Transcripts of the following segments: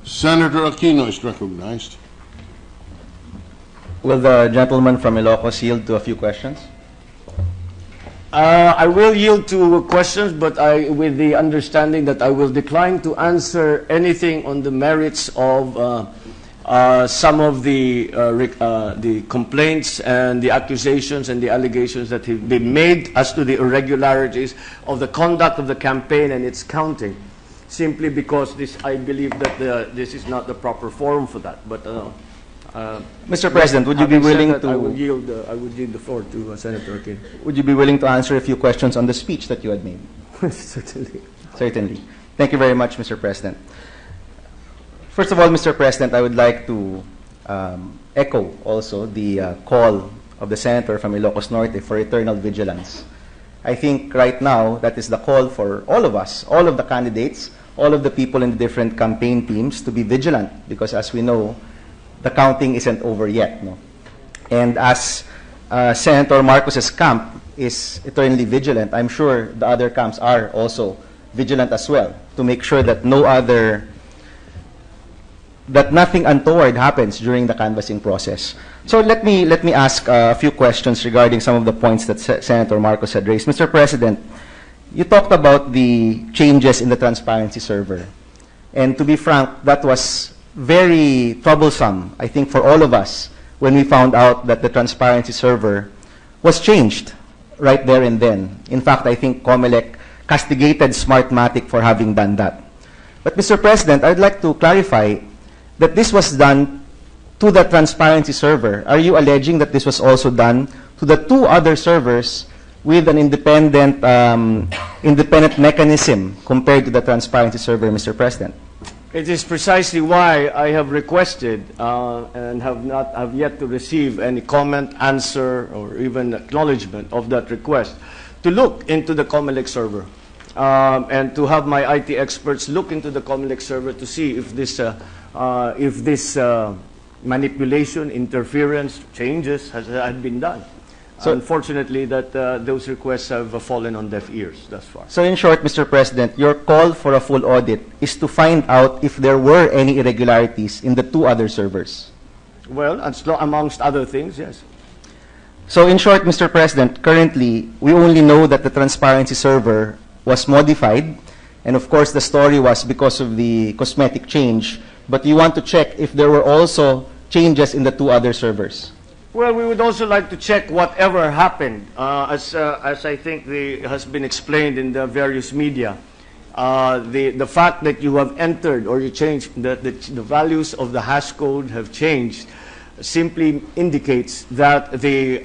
Senator Aquino is recognized. Will the gentleman from Ilocos yield to a few questions? I will yield to questions, but with the understanding that I will decline to answer anything on the merits of some of the complaints and the accusations and the allegations that have been made as to the irregularities of the conduct of the campaign and its counting, simply because I believe that this is not the proper forum for that. But Mr. President, would you be willing to... I would yield the floor to Senator Aquino. Would you be willing to answer a few questions on the speech that you had made? Certainly. Certainly. Thank you very much, Mr. President. First of all, Mr. President, I would like to echo also the call of the Senator from Ilocos Norte for eternal vigilance. I think right now that is the call for all of us, all of the candidates, all of the people in the different campaign teams to be vigilant, because as we know, the counting isn't over yet. No? And as Senator Marcos's camp is eternally vigilant, I'm sure the other camps are also vigilant as well to make sure that nothing untoward happens during the canvassing process. So let me ask a few questions regarding some of the points that Senator Marcos had raised. Mr. President, you talked about the changes in the transparency server. And to be frank, that was very troublesome, I think, for all of us when we found out that the transparency server was changed right there and then. In fact, I think COMELEC castigated Smartmatic for having done that. But Mr. President, I'd like to clarify that this was done to the transparency server. Are you alleging that this was also done to the two other servers with an independent mechanism compared to the transparency server, Mr. President? It is precisely why I have requested and have yet to receive any comment, answer, or even acknowledgement of that request to look into the COMELEC server and to have my IT experts look into the COMELEC server to see if this manipulation, interference, changes had been done. So unfortunately, those requests have fallen on deaf ears thus far. So in short, Mr. President, your call for a full audit is to find out if there were any irregularities in the two other servers. Well, amongst other things, yes. So in short, Mr. President, currently, we only know that the transparency server was modified, and of course the story was because of the cosmetic change, but you want to check if there were also changes in the two other servers. Well, we would also like to check whatever happened, as I think has been explained in the various media. The fact that you have entered or you changed, the values of the hash code have changed, simply indicates that the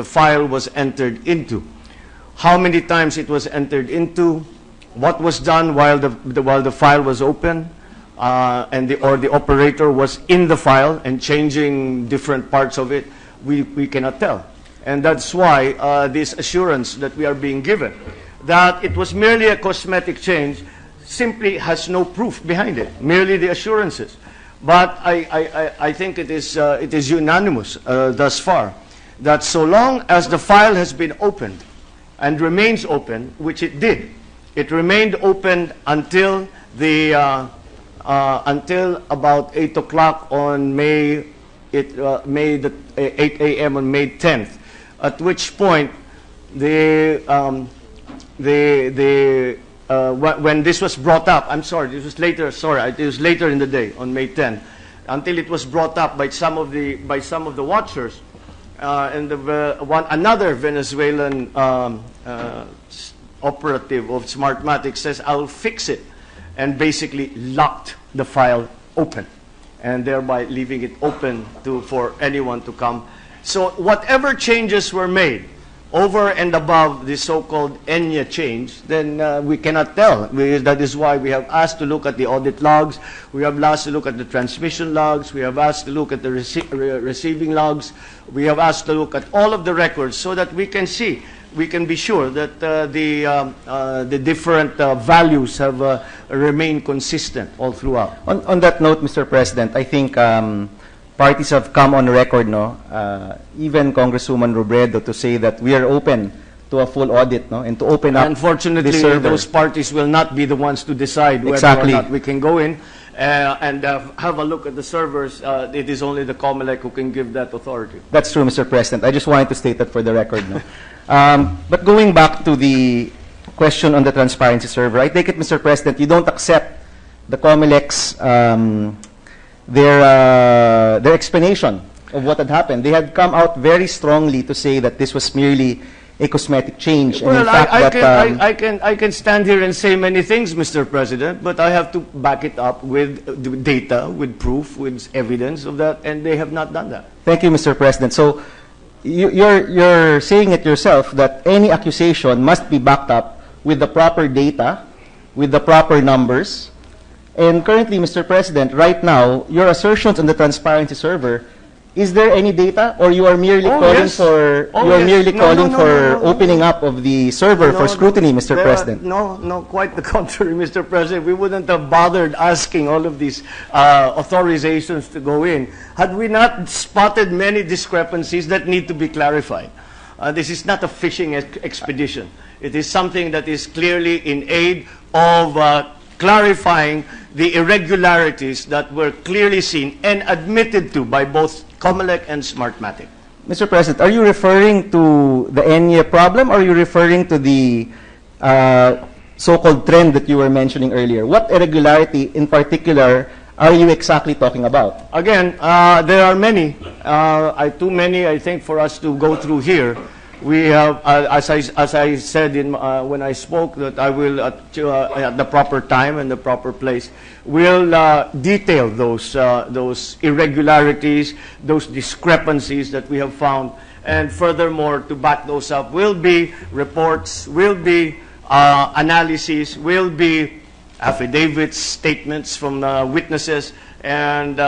file was entered into. How many times it was entered into, what was done while the file was open, or the operator was in the file and changing different parts of it, we cannot tell. And that's why this assurance that we are being given, that it was merely a cosmetic change, simply has no proof behind it, merely the assurances. But I think it is unanimous thus far that so long as the file has been opened and remains open, which it did, it remained open until until about 8 o'clock on May 8 a.m. on May 10th, at which point when this was brought up, I'm sorry, this was later. Sorry, it was later in the day on May 10th, until it was brought up by some of the watchers, and another Venezuelan operative of Smartmatic says, "I'll fix it," and basically locked the file open, and thereby leaving it open for anyone to come. So whatever changes were made over and above the so-called ENYA change, then we cannot tell. That is why we have asked to look at the audit logs, we have asked to look at the transmission logs, we have asked to look at the receiving logs, we have asked to look at all of the records so that we can see, we can be sure that the different values have remained consistent all throughout. On that note, Mr. President, I think parties have come on record, even Congresswoman Robredo, to say that we are open to a full audit, no, and to open up Unfortunately, the server. those parties will not be the ones to decide whether Exactly. or not we can go in and have a look at the servers. It is only the COMELEC who can give that authority. That's true, Mr. President. I just wanted to state that for the record. No? But going back to the question on the transparency server, I take it, Mr. President, you don't accept the COMELEC's their explanation of what had happened. They had come out very strongly to say that this was merely a cosmetic change. And Well, in fact, I can stand here and say many things, Mr. President, but I have to back it up with data, with proof, with evidence of that, and they have not done that. Thank you, Mr. President. So you're saying it yourself that any accusation must be backed up with the proper data, with the proper numbers. And currently, Mr. President, right now, your assertions on the transparency server, is there any data, or you are merely calling yes. for Oh, you are yes. merely No, calling no, for no, no. opening up of the server for scrutiny, Mr. President? No, quite the contrary, Mr. President. We wouldn't have bothered asking all of these authorizations to go in had we not spotted many discrepancies that need to be clarified. This is not a fishing expedition. It is something that is clearly in aid of clarifying the irregularities that were clearly seen and admitted to by both COMELEC and Smartmatic. Mr. President, are you referring to the ENIA problem, or are you referring to the so-called trend that you were mentioning earlier? What irregularity in particular are you exactly talking about? Again, there are many, too many, I think, for us to go through here. We have, as I said when I spoke, that I will, at the proper time and the proper place, will detail those irregularities, those discrepancies that we have found. And furthermore, to back those up, will be reports, will be analyses, will be affidavits, statements from witnesses, and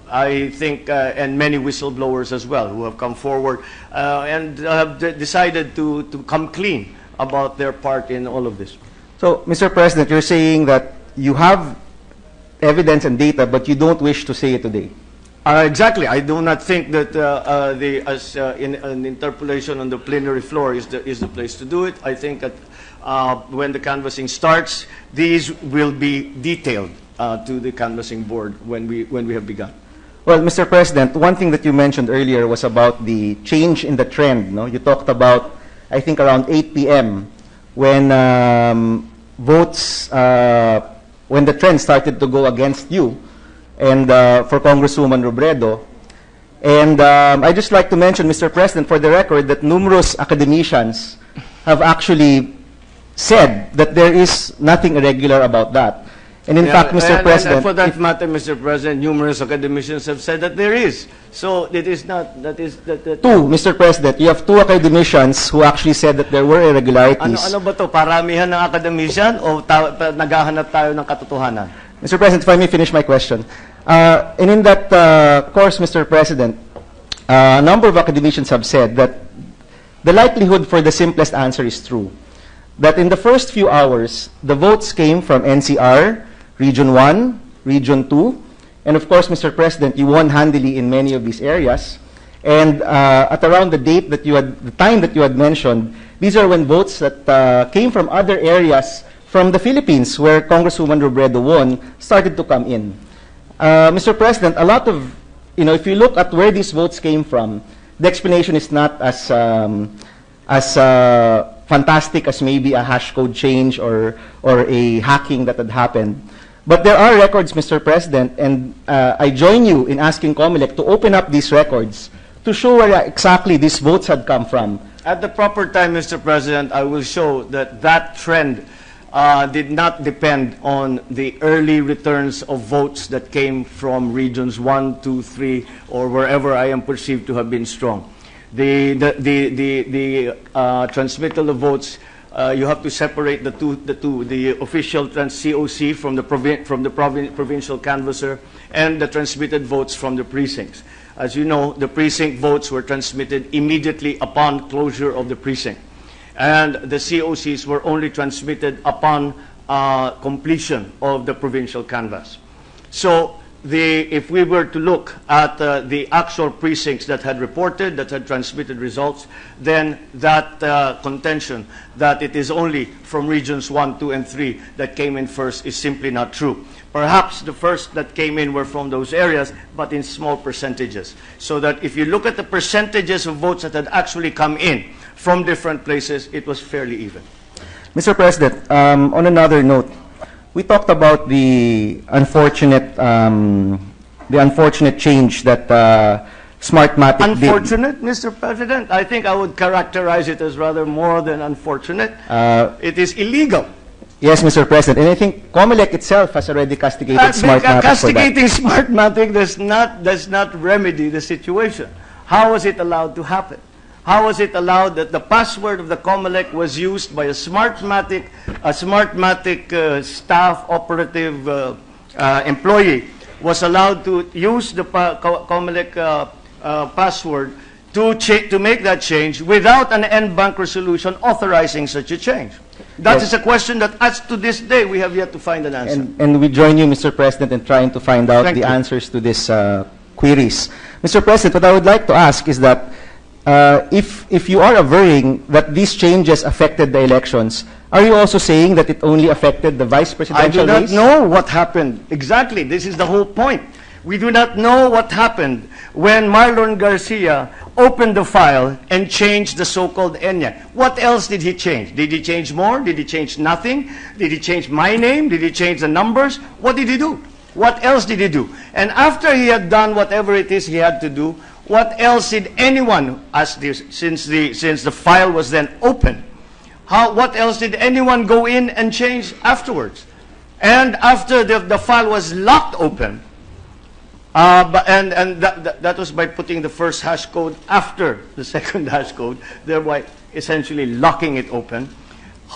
I think, and many whistleblowers as well who have come forward and have decided to come clean about their part in all of this. So, Mr. President, you're saying that you have evidence and data, but you don't wish to say it today. Exactly. I do not think that an interpolation on the plenary floor is the place to do it. I think that when the canvassing starts, these will be detailed to the canvassing board when we have begun. Well, Mr. President, one thing that you mentioned earlier was about the change in the trend. No? You talked about, I think, around 8 p.m. when when the trend started to go against you and for Congresswoman Robredo. And I'd just like to mention, Mr. President, for the record, that numerous academicians have actually said that there is nothing irregular about that. And in fact, Mr. President... And for that matter, Mr. President, numerous academicians have said that there is. So it is not, that is... Two, Mr. President, you have two academicians who actually said that there were irregularities. Ano ba to? Paramihan ng academician o naghahanap tayo ng katotohanan? Mr. President, if I may finish my question. And in that course, Mr. President, a number of academicians have said that the likelihood for the simplest answer is true. That in the first few hours, the votes came from NCR, Region 1, Region 2, and of course, Mr. President, you won handily in many of these areas. And at around the time that you had mentioned, these are when votes that came from other areas from the Philippines, where Congresswoman Robredo won, started to come in. Mr. President, a lot of, if you look at where these votes came from, the explanation is not as fantastic as maybe a hash code change or a hacking that had happened. But there are records, Mr. President, and I join you in asking COMELEC to open up these records to show where exactly these votes had come from. At the proper time, Mr. President, I will show that that trend did not depend on the early returns of votes that came from regions 1, 2, 3, or wherever I am perceived to have been strong. The transmittal of votes, you have to separate the two, the official COC from the provincial canvasser and the transmitted votes from the precincts. As you know, the precinct votes were transmitted immediately upon closure of the precinct. And the COCs were only transmitted upon completion of the provincial canvass. So if we were to look at the actual precincts that had reported, that had transmitted results, then that contention that it is only from regions 1, 2, and 3 that came in first is simply not true. Perhaps the first that came in were from those areas, but in small percentages. So that if you look at the percentages of votes that had actually come in from different places, it was fairly even. Mr. President, on another note, we talked about the unfortunate change that Smartmatic did. Unfortunate, Mr. President? I think I would characterize it as rather more than unfortunate. It is illegal. Yes, Mr. President, and I think COMELEC itself has already castigated Smartmatic for that. Castigating Smartmatic does not remedy the situation. How was it allowed to happen? How was it allowed that the password of the COMELEC was used by a Smartmatic staff operative employee was allowed to use the COMELEC password to make that change without an NBank resolution authorizing such a change? That is a question that, as to this day, we have yet to find an answer. And we join you, Mr. President, in trying to find out the answers to these queries. Mr. President, what I would like to ask is that if you are averring that these changes affected the elections, are you also saying that it only affected the vice presidential race? I do not know what happened. Exactly. This is the whole point. We do not know what happened when Marlon Garcia opened the file and changed the so-called ENIAC. What else did he change? Did he change more? Did he change nothing? Did he change my name? Did he change the numbers? What did he do? What else did he do? And after he had done whatever it is he had to do, what else did anyone, since the file was then open, what else did anyone go in and change afterwards? And after the file was locked open, that was by putting the first hash code after the second hash code, thereby essentially locking it open.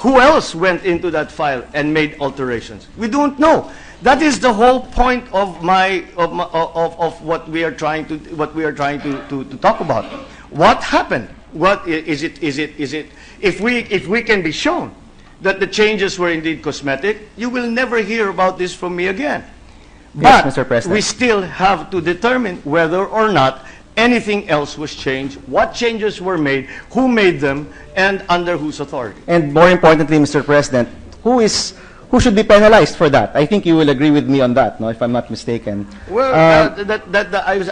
Who else went into that file and made alterations? We don't know. That is the whole point of what we are trying to talk about. What happened? What is it? If we can be shown that the changes were indeed cosmetic, you will never hear about this from me again. But yes, Mr. President, we still have to determine whether or not anything else was changed, what changes were made, who made them, and under whose authority. And more importantly, Mr. President, who should be penalized for that? I think you will agree with me on that, no, if I'm not mistaken. Well,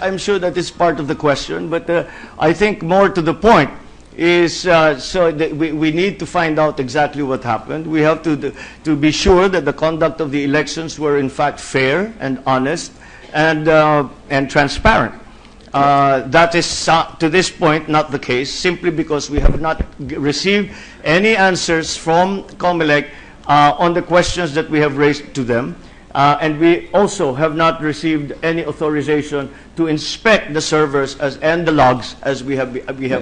I'm sure that is part of the question, but I think more to the point is we need to find out exactly what happened. We have to be sure that the conduct of the elections were in fact fair and honest and transparent. That is, to this point, not the case, simply because we have not received any answers from COMELEC on the questions that we have raised to them. And we also have not received any authorization to inspect the servers and the logs as we have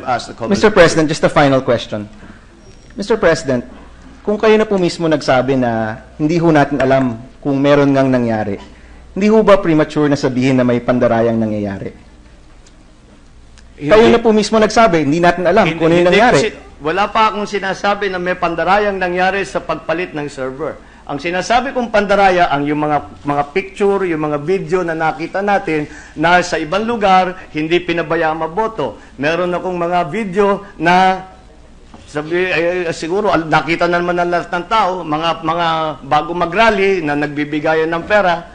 asked the COMELEC. Mr. President, just a final question. Mr. President, kung kayo na po mismo nagsabi na hindi ho natin alam kung meron ngang nangyari, hindi ho ba premature na sabihin na may pandarayang nangyayari? Kayo na po mismo nagsabi, hindi natin alam kung ano yung nangyari. Wala pa akong sinasabi na may pandarayang nangyari sa pagpalit ng server. Ang sinasabi kong pandaraya, ang yung mga picture, yung mga video na nakita natin na sa ibang lugar, hindi pinabayaan maboto. Meron akong mga video na siguro nakita na naman ng lahat ng tao, mga bago mag-rally na nagbibigayan ng pera,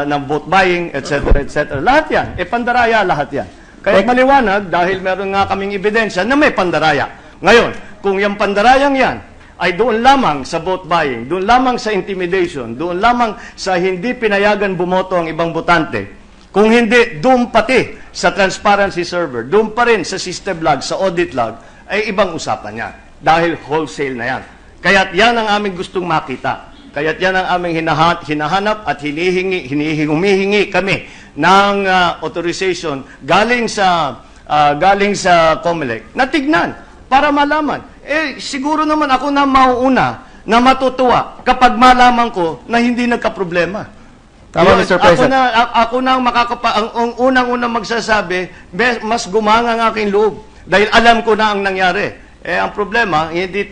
ng vote buying, etc., etc. Lahat yan. Pandaraya lahat yan. Kaya maliwanag dahil meron nga kaming ebidensya na may pandaraya. Ngayon, kung yung pandarayang yan ay doon lamang sa vote buying, doon lamang sa intimidation, doon lamang sa hindi pinayagan bumoto ang ibang botante, kung hindi, doon pati sa transparency server, doon pa rin sa system log, sa audit log, ay ibang usapan yan. Dahil wholesale na yan. Kaya't yan ang aming gustong makita. Kaya't yan ang aming hinahanap at humihingi kami ng authorization galing sa COMELEC na tignan para malaman. Siguro naman ako na mauuna na matutuwa kapag malaman ko na hindi nagka-problema. Tama, Mr. President. Ako na ang unang-unang magsasabi, mas gumanga ang aking loob dahil alam ko na ang nangyari. Ang problema, hindi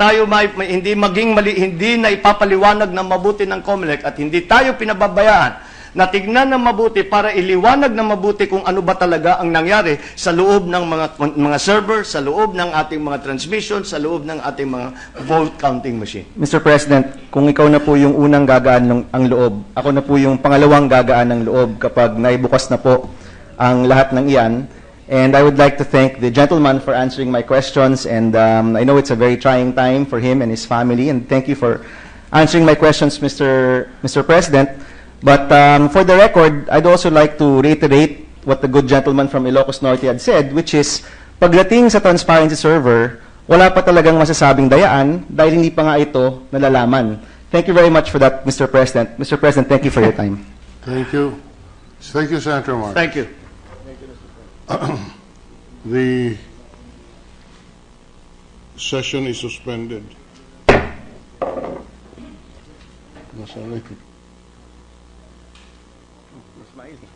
na ipapaliwanag ng mabuti ng COMELEC at hindi tayo pinababayaan na tignan na mabuti para iliwanag na mabuti kung ano ba talaga ang nangyari sa loob ng mga server, sa loob ng ating mga transmission, sa loob ng ating mga vote counting machine. Mr. President, kung ikaw na po yung unang gagaan ang loob, ako na po yung pangalawang gagaan ng loob kapag naibukas na po ang lahat ng iyan. And I would like to thank the gentleman for answering my questions. And I know it's a very trying time for him and his family. And thank you for answering my questions, Mr. President. But for the record, I'd also like to reiterate what the good gentleman from Ilocos Norte had said, which is, pagdating sa transparency server, wala pa talagang masasabing dayaan dahil hindi pa nga ito nalalaman. Thank you very much for that, Mr. President. Mr. President, thank you for your time. Thank you. Thank you, Senator Marcos. Thank you. The session is suspended. Nasaan ito? Congratulations.